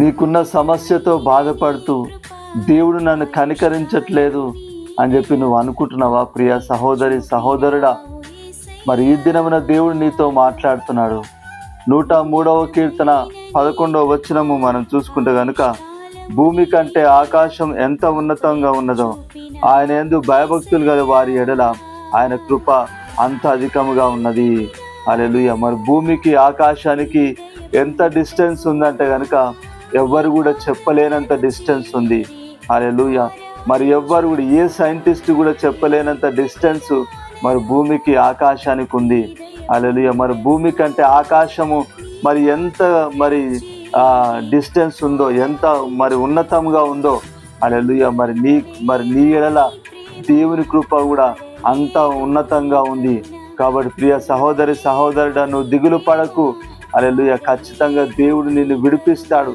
నీకున్న సమస్యతో బాధపడుతూ దేవుడు నన్ను కనికరించట్లేదు అని చెప్పి నువ్వు అనుకుంటున్నావా? ప్రియ సహోదరి సహోదరుడా, మరి ఈ దినమున దేవుడు నీతో మాట్లాడుతున్నాడు. 103వ కీర్తన 11వ వచనము మనం చూసుకుంటే కనుక, భూమి కంటే ఆకాశం ఎంత ఉన్నతంగా ఉన్నదో ఆయన యందు భయభక్తులు గల వారి ఎడల ఆయన కృప అంత అధికముగా ఉన్నది. హల్లెలూయా. మరి భూమికి ఆకాశానికి ఎంత డిస్టెన్స్ ఉందంటే కనుక ఎవ్వరు కూడా చెప్పలేనంత డిస్టెన్స్ ఉంది. హల్లెలూయా. మరి ఎవ్వరు కూడా, ఏ సైంటిస్ట్ కూడా చెప్పలేనంత డిస్టెన్స్ మరి భూమికి ఆకాశానికి ఉంది. హల్లెలూయా. మరి భూమి కంటే ఆకాశము మరి ఎంత డిస్టెన్స్ ఉందో, ఎంత మరి ఉన్నతంగా ఉందో. హల్లెలూయా. మరి నీ ఎడల దేవుని కృప కూడా అంత ఉన్నతంగా ఉంది. కాబట్టి ప్రియ సహోదరి సహోదరుడా, నువ్వు దిగులు పడకు. హల్లెలూయా. ఖచ్చితంగా దేవుడు నిన్ను విడిపిస్తాడు.